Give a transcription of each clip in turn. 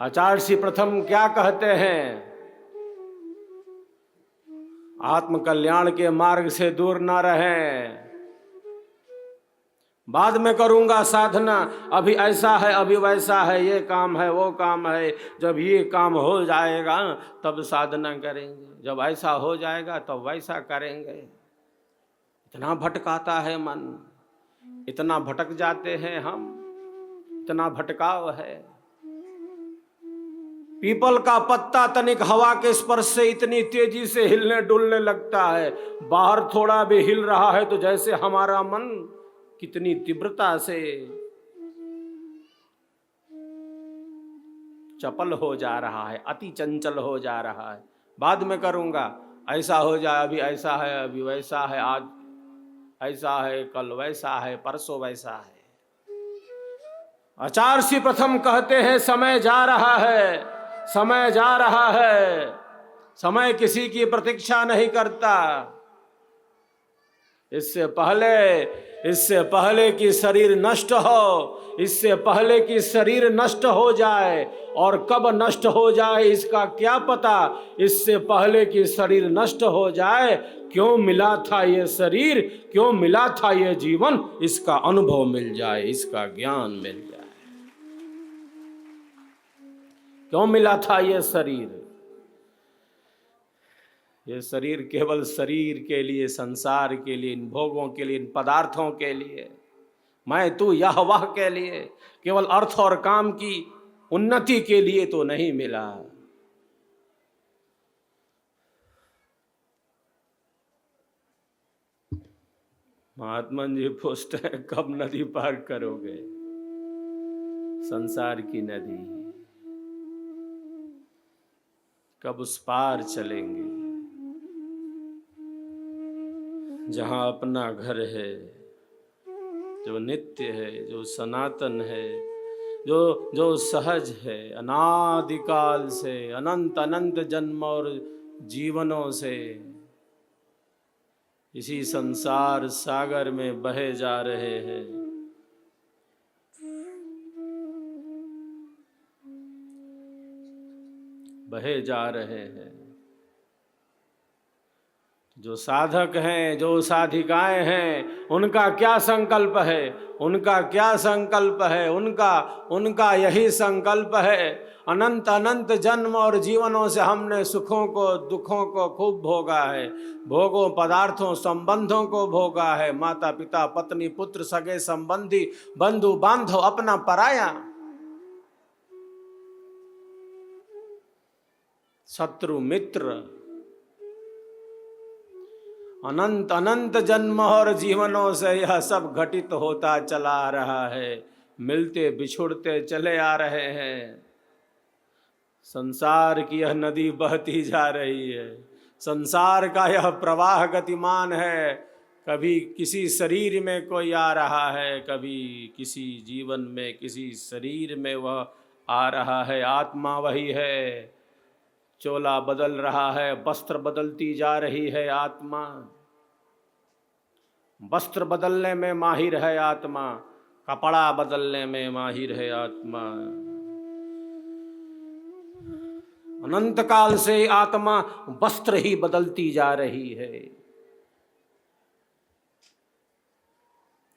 आचार्य श्री प्रथम क्या कहते हैं? आत्म कल्याण के मार्ग से दूर न रहें। बाद में करूंगा साधना, अभी ऐसा है अभी वैसा है, ये काम है वो काम है, जब ये काम हो जाएगा तब साधना करेंगे, जब ऐसा हो जाएगा तब वैसा करेंगे। इतना भटकाता है मन, इतना भटक जाते हैं हम, इतना भटकाव है। पीपल का पत्ता तनिक हवा के स्पर्श से इतनी तेजी से हिलने डुलने लगता है, बाहर थोड़ा भी हिल रहा है तो जैसे हमारा मन कितनी तीव्रता से चपल हो जा रहा है, अति चंचल हो जा रहा है। बाद में करूंगा, ऐसा हो जाए, अभी ऐसा है अभी वैसा है, आज ऐसा है कल वैसा है, परसों वैसा है। आचार्य श्री प्रथम कहते हैं समय जा रहा है, समय जा रहा है। समय किसी की प्रतीक्षा नहीं करता। इससे पहले कि शरीर नष्ट हो, इससे पहले कि शरीर नष्ट हो जाए, और कब नष्ट हो जाए इसका क्या पता, इससे पहले कि शरीर नष्ट हो जाए, क्यों मिला था ये शरीर, क्यों मिला था ये जीवन, इसका अनुभव मिल जाए, इसका ज्ञान मिल जाए। क्यों मिला था ये शरीर? ये शरीर केवल शरीर के लिए, संसार के लिए, इन भोगों के लिए, इन पदार्थों के लिए, मैं तू यह वह के लिए, केवल अर्थ और काम की उन्नति के लिए तो नहीं मिला। महात्मा जी पूछते हैं कब नदी पार करोगे? संसार की नदी कब उस पार चलेंगे जहां अपना घर है, जो नित्य है, जो सनातन है, जो सहज है, अनादिकाल से, अनंत अनंत जन्म और जीवनों से इसी संसार सागर में बहे जा रहे हैं। बहे जा रहे हैं। जो साधक हैं, जो साधिकाएं हैं, उनका क्या संकल्प है? उनका क्या संकल्प है? उनका यही संकल्प है, अनंत अनंत जन्म और जीवनों से हमने सुखों को दुखों को खूब भोगा है, भोगों पदार्थों संबंधों को भोगा है, माता पिता पत्नी पुत्र सगे संबंधी बंधु बांधव अपना पराया, शत्रु मित्र, अनंत अनंत जन्म और जीवनों से यह सब घटित होता चला रहा है। मिलते बिछुड़ते चले आ रहे हैं। संसार की यह नदी बहती जा रही है। संसार का यह प्रवाह गतिमान है। कभी किसी शरीर में कोई आ रहा है, कभी किसी जीवन में किसी शरीर में वह आ रहा है। आत्मा वही है। चोला बदल रहा है, वस्त्र बदलती जा रही है आत्मा। वस्त्र बदलने में माहिर है आत्मा, कपड़ा बदलने में माहिर है आत्मा। अनंत काल से आत्मा वस्त्र ही बदलती जा रही है।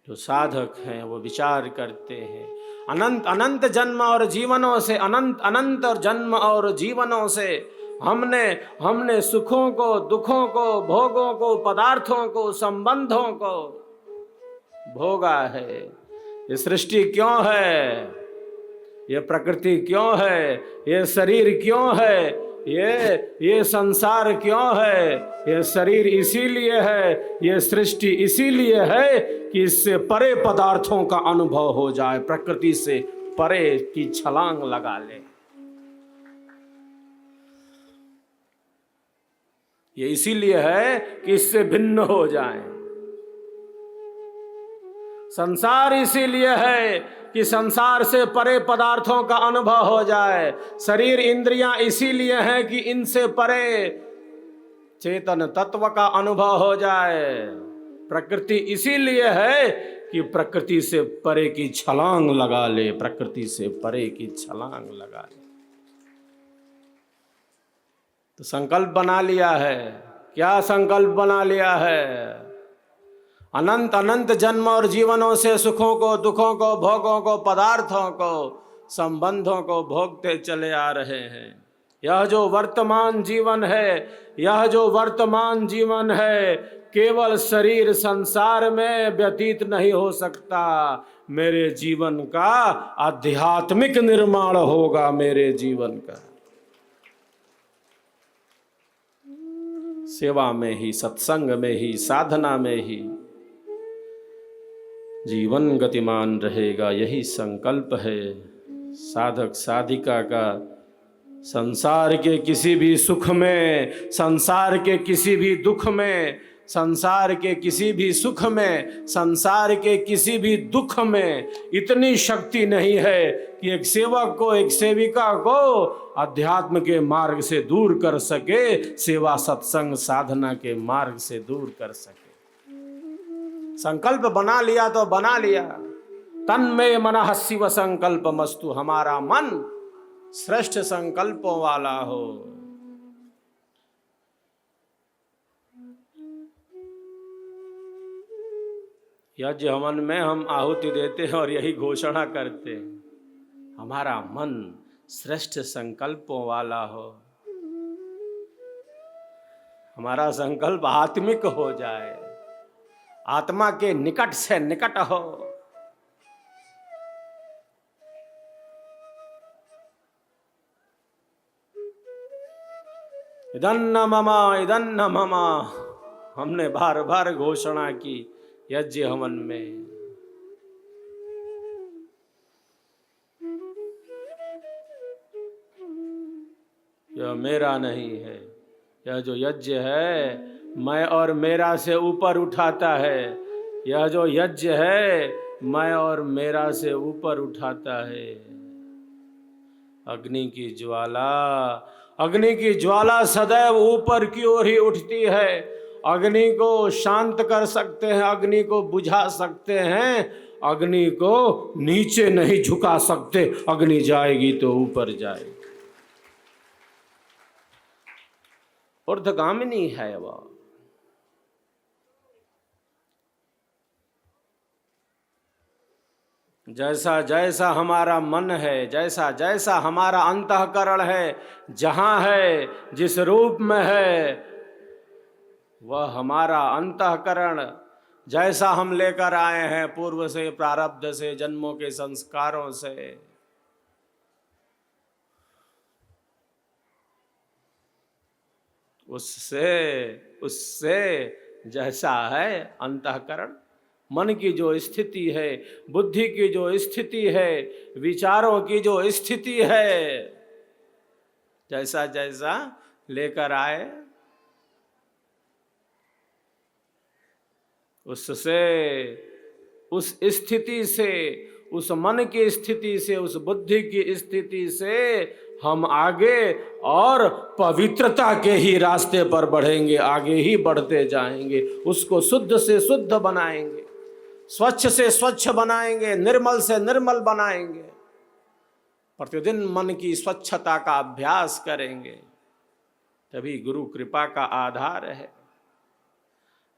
जो साधक हैं वो विचार करते हैं, अनंत अनंत जन्म और जीवनों से, अनंत अनंत जन्म और जीवनों से हमने सुखों को दुखों को भोगों को पदार्थों को संबंधों को भोगा है। ये सृष्टि क्यों है? ये प्रकृति क्यों है? ये शरीर क्यों है? ये संसार क्यों है? ये शरीर इसीलिए है, ये सृष्टि इसीलिए है कि इससे परे पदार्थों का अनुभव हो जाए, प्रकृति से परे की छलांग लगा ले। ये इसीलिए है कि इससे भिन्न हो जाए। संसार इसीलिए है कि संसार से परे पदार्थों का अनुभव हो जाए। शरीर इंद्रियां इसीलिए हैं कि इनसे परे चेतन तत्व का अनुभव हो जाए। प्रकृति इसीलिए है कि प्रकृति से परे की छलांग लगा ले, प्रकृति से परे की छलांग लगा ले। तो संकल्प बना लिया है। क्या संकल्प बना लिया है? अनंत अनंत जन्म और जीवनों से सुखों को, दुखों को, भोगों को, पदार्थों को, संबंधों को भोगते चले आ रहे हैं। यह जो वर्तमान जीवन है, यह जो वर्तमान जीवन है, केवल शरीर संसार में व्यतीत नहीं हो सकता। मेरे जीवन का आध्यात्मिक निर्माण होगा। मेरे जीवन का सेवा में ही, सत्संग में ही, साधना में ही जीवन गतिमान रहेगा। यही संकल्प है साधक साधिका का। संसार के किसी भी सुख में, संसार के किसी भी दुख में, संसार के किसी भी सुख में, संसार के किसी भी दुख में इतनी शक्ति नहीं है कि एक सेवक को, एक सेविका को अध्यात्म के मार्ग से दूर कर सके, सेवा सत्संग साधना के मार्ग से दूर कर सके। संकल्प बना लिया तो बना लिया। तन्मे मनः शिव संकल्पमस्तु। हमारा मन श्रेष्ठ संकल्पों वाला हो। यज्ञ हवन में हम आहुति देते हैं और यही घोषणा करते हैं, हमारा मन श्रेष्ठ संकल्पों वाला हो। हमारा संकल्प आत्मिक हो जाए, आत्मा के निकट से निकट हो। इदन्न मम इदन्न मम, हमने बार बार घोषणा की यज्ञ हवन में। यह मेरा नहीं है। यह जो यज्ञ है मैं और मेरा से ऊपर उठाता है। यह जो यज्ञ है मैं और मेरा से ऊपर उठाता है। अग्नि की ज्वाला, अग्नि की ज्वाला सदैव ऊपर की ओर ही उठती है। अग्नि को शांत कर सकते हैं, अग्नि को बुझा सकते हैं, अग्नि को नीचे नहीं झुका सकते। अग्नि जाएगी तो ऊपर जाएगी। ऊर्ध्वगामिनी है वह। जैसा जैसा हमारा मन है, जैसा जैसा हमारा अंतःकरण है, जहाँ है, जिस रूप में है, वह हमारा अंतःकरण जैसा हम लेकर आए हैं पूर्व से, प्रारब्ध से, जन्मों के संस्कारों से, उससे जैसा है अंतःकरण, मन की जो स्थिति है, बुद्धि की जो स्थिति है, विचारों की जो स्थिति है, जैसा जैसा लेकर आए उससे, उस स्थिति से, उस मन की स्थिति से, उस बुद्धि की स्थिति से हम आगे और पवित्रता के ही रास्ते पर बढ़ेंगे, आगे ही बढ़ते जाएंगे। उसको शुद्ध से शुद्ध बनाएंगे, स्वच्छ से स्वच्छ बनाएंगे, निर्मल से निर्मल बनाएंगे। प्रतिदिन मन की स्वच्छता का अभ्यास करेंगे, तभी गुरु कृपा का आधार है।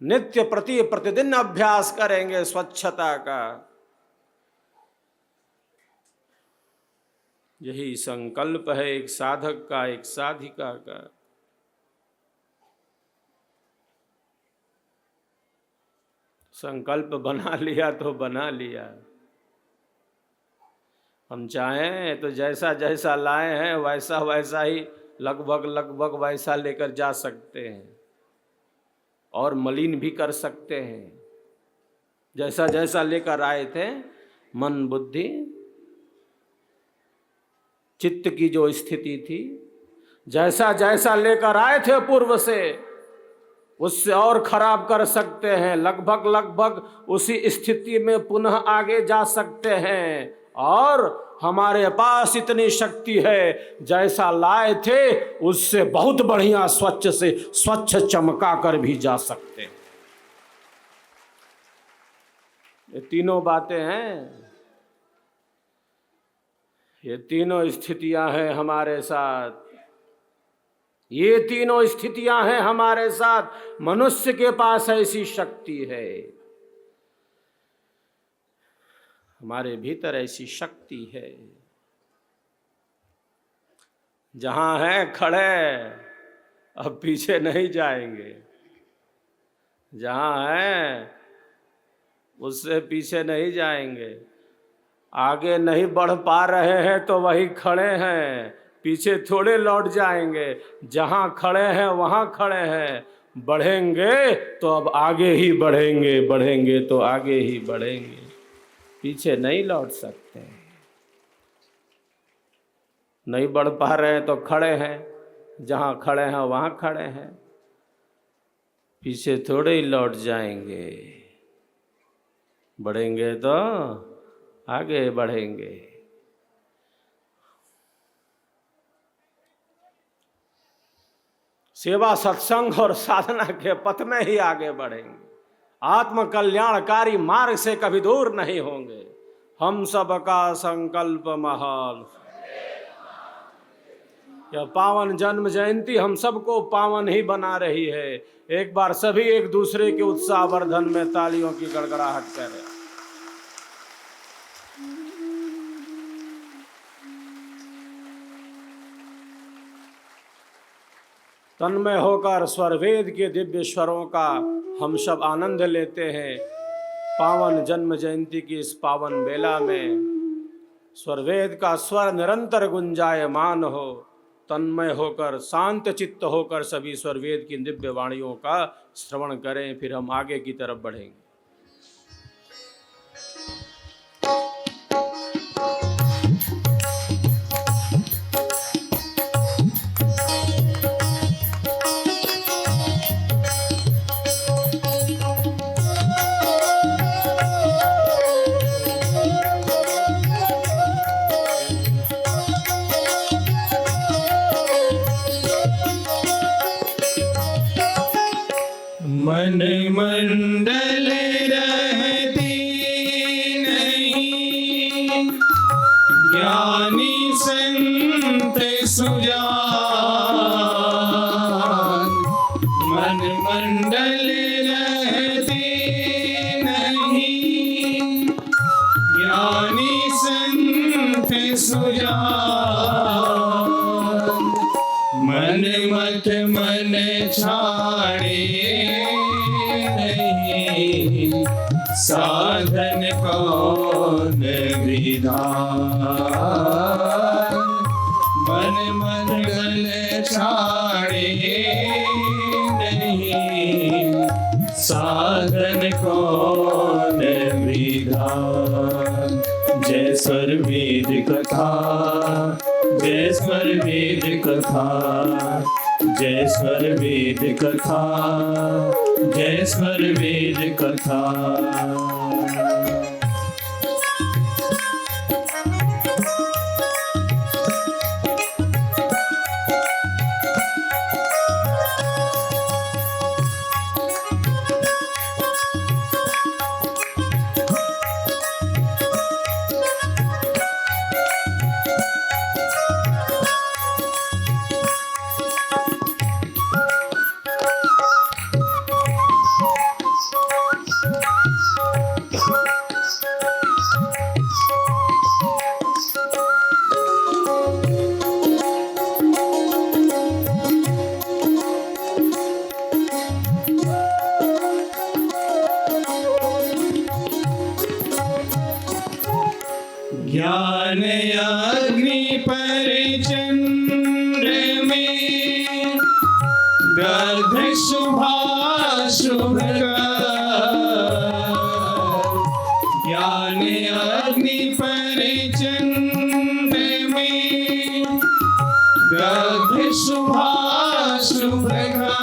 नित्य प्रतिदिन अभ्यास करेंगे स्वच्छता का। यही संकल्प है एक साधक का, एक साधिका का। संकल्प बना लिया तो बना लिया। हम चाहें तो जैसा जैसा लाए हैं वैसा वैसा ही लगभग वैसा लेकर जा सकते हैं और मलिन भी कर सकते हैं। जैसा जैसा लेकर आए थे, मन बुद्धि चित्त की जो स्थिति थी, जैसा जैसा लेकर आए थे पूर्व से, उससे और खराब कर सकते हैं। लगभग उसी स्थिति में पुनः आगे जा सकते हैं। और हमारे पास इतनी शक्ति है, जैसा लाए थे उससे बहुत बढ़िया स्वच्छ से स्वच्छ चमका कर भी जा सकते हैं। ये तीनों बातें हैं, ये तीनों स्थितियां हैं हमारे साथ। ये तीनों स्थितियां हैं हमारे साथ। मनुष्य के पास ऐसी शक्ति है, हमारे भीतर ऐसी शक्ति है। जहां है खड़े, अब पीछे नहीं जाएंगे। जहां है उससे पीछे नहीं जाएंगे। आगे नहीं बढ़ पा रहे हैं तो वही खड़े हैं, पीछे थोड़े लौट जाएंगे। जहां खड़े हैं वहां खड़े हैं। बढ़ेंगे तो अब आगे ही बढ़ेंगे, बढ़ेंगे तो आगे ही बढ़ेंगे, पीछे नहीं लौट सकते। नहीं बढ़ पा रहे हैं तो खड़े हैं, जहां खड़े हैं वहां खड़े हैं, पीछे थोड़े ही लौट जाएंगे। बढ़ेंगे तो आगे बढ़ेंगे। सेवा, सत्संग और साधना के पथ में ही आगे बढ़ेंगे। आत्म कल्याणकारी मार्ग से कभी दूर नहीं होंगे। हम सबका संकल्प महान। यह पावन जन्म जयंती हम सबको पावन ही बना रही है। एक बार सभी एक दूसरे के उत्साह वर्धन में तालियों की गड़गड़ाहट करें। तन्मय होकर स्वरवेद के दिव्य स्वरों का हम सब आनंद लेते हैं। पावन जन्म जयंती की इस पावन बेला में स्वरवेद का स्वर निरंतर गुंजायमान हो। तन्मय होकर, शांत चित्त होकर सभी स्वरवेद की दिव्य वाणियों का श्रवण करें, फिर हम आगे की तरफ बढ़ेंगे। मन मंडल रहती नहीं, ज्ञानी संत सुजान। मन मंडल रहती नहीं, ज्ञानी संत सुजान। मन मत मन छाड़े साधन कौन विधान। मन मंगल छाड़े नहीं, साधन कौन विधान। जय स्वर वेद कथा, जय स्वर वेद कथा, जय स्वर वेद कथा, जय स्वर वेद कथा। ज्ञान अग्नि पर चंद्र में दग्ध शुभाशुभ का। ज्ञान अग्नि पर चंद्र में दग्ध शुभाशुभ का।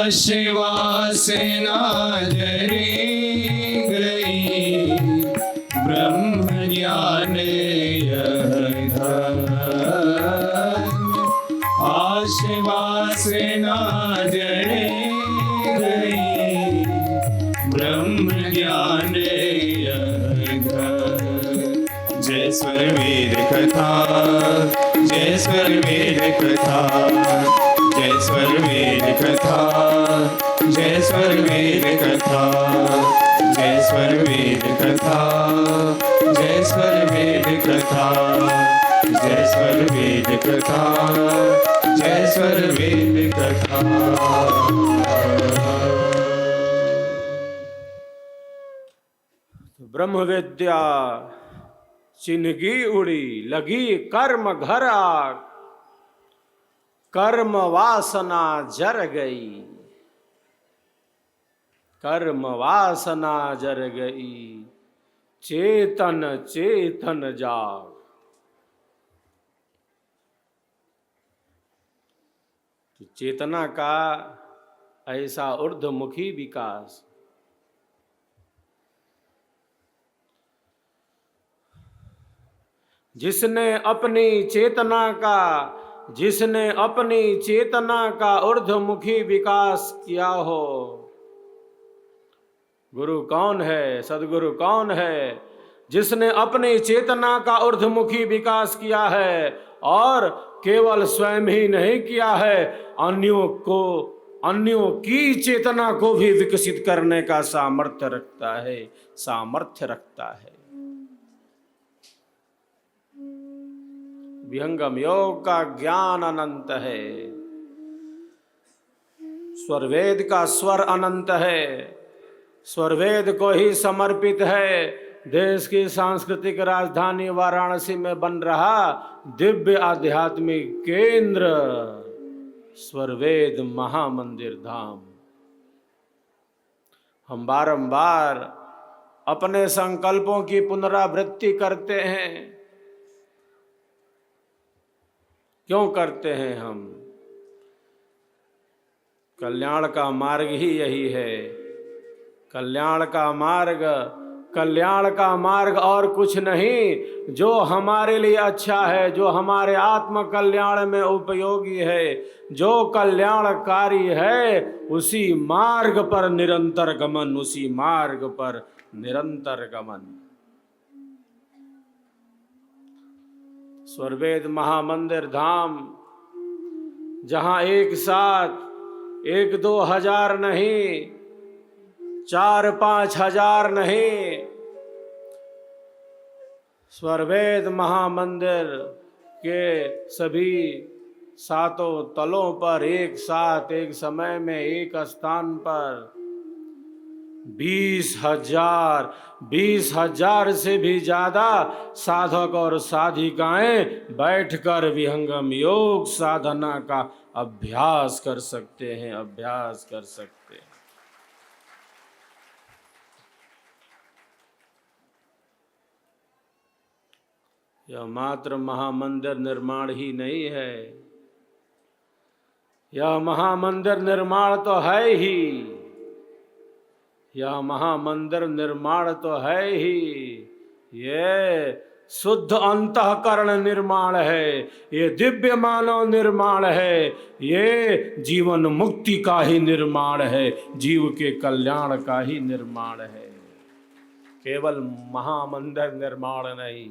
आश्वासना जरे ब्रह्म ज्ञान यह धन। आश्वासना जड़े गई, ब्रह्म ज्ञान यह धन। जय स्वर वेद कथा, जय स्वर वेद कथा, जय स्वर वेद कथा, जय स्वर वेद कथा, जय स्वर वेद कथा, जय स्वर वेद कथा, जय स्वर वेद कथा, जय स्वर वेद कथा। ब्रह्म विद्या चिन्हगी उड़ी, लगी कर्म घर आग, कर्म वासना जर गई, कर्म वासना जर गई, चेतन चेतन जाग। चेतना का ऐसा ऊर्ध्वमुखी विकास, जिसने अपनी चेतना का ऊर्ध्वमुखी विकास किया हो। गुरु कौन है, सदगुरु कौन है? जिसने अपनी चेतना का ऊर्ध्वमुखी विकास किया है और केवल स्वयं ही नहीं किया है, अन्यों की चेतना को भी विकसित करने का सामर्थ्य रखता है। विहंगम योग का ज्ञान अनंत है, स्वरवेद का स्वर अनंत है, स्वरवेद को ही समर्पित है। देश की सांस्कृतिक राजधानी वाराणसी में बन रहा दिव्य आध्यात्मिक केंद्र स्वरवेद महामंदिर धाम। हम बारंबार अपने संकल्पों की पुनरावृत्ति करते हैं। क्यों करते हैं हम? कल्याण का मार्ग ही यही है। कल्याण का मार्ग और कुछ नहीं, जो हमारे लिए अच्छा है, जो हमारे आत्म कल्याण में उपयोगी है, जो कल्याणकारी है, उसी मार्ग पर निरंतर गमन, उसी मार्ग पर निरंतर गमन। स्वरवेद महामंदिर धाम, जहां एक साथ 1-2 हजार नहीं, 4-5 हजार नहीं, स्वरवेद महामंदिर के सभी 7 तलों पर एक साथ, एक समय में, एक स्थान पर 20 हजार से भी ज्यादा साधक और साधिकाएं बैठकर विहंगम योग साधना का अभ्यास कर सकते हैं। यह मात्र महामंदिर निर्माण ही नहीं है, यह महामंदिर निर्माण तो है ही, यह महामंदिर निर्माण तो है ही, ये शुद्ध अंतःकरण निर्माण है, ये दिव्य मानव निर्माण है, ये जीवन मुक्ति का ही निर्माण है, जीव के कल्याण का ही निर्माण है। केवल महामंदिर निर्माण नहीं,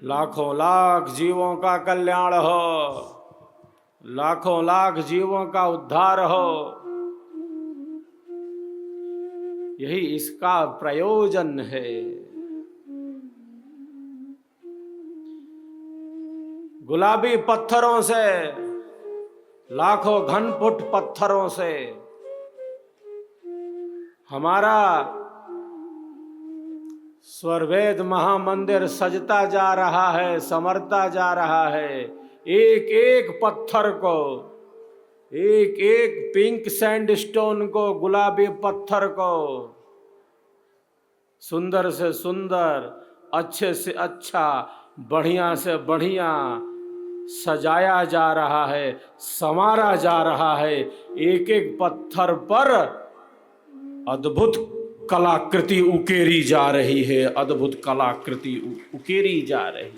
लाखों लाख जीवों का कल्याण हो, लाखों लाख जीवों का उद्धार हो, यही इसका प्रयोजन है। गुलाबी पत्थरों से, लाखों घन फुट पत्थरों से हमारा स्वरवेद महामंदिर सजता जा रहा है, संवरता जा रहा है। एक एक पत्थर को, एक एक पिंक सैंडस्टोन को, गुलाबी पत्थर को सुंदर से सुंदर, अच्छे से अच्छा, बढ़िया से बढ़िया सजाया जा रहा है, संवारा जा रहा है। एक एक पत्थर पर अद्भुत कलाकृति उकेरी जा रही है, अद्भुत कलाकृति उकेरी जा रही है।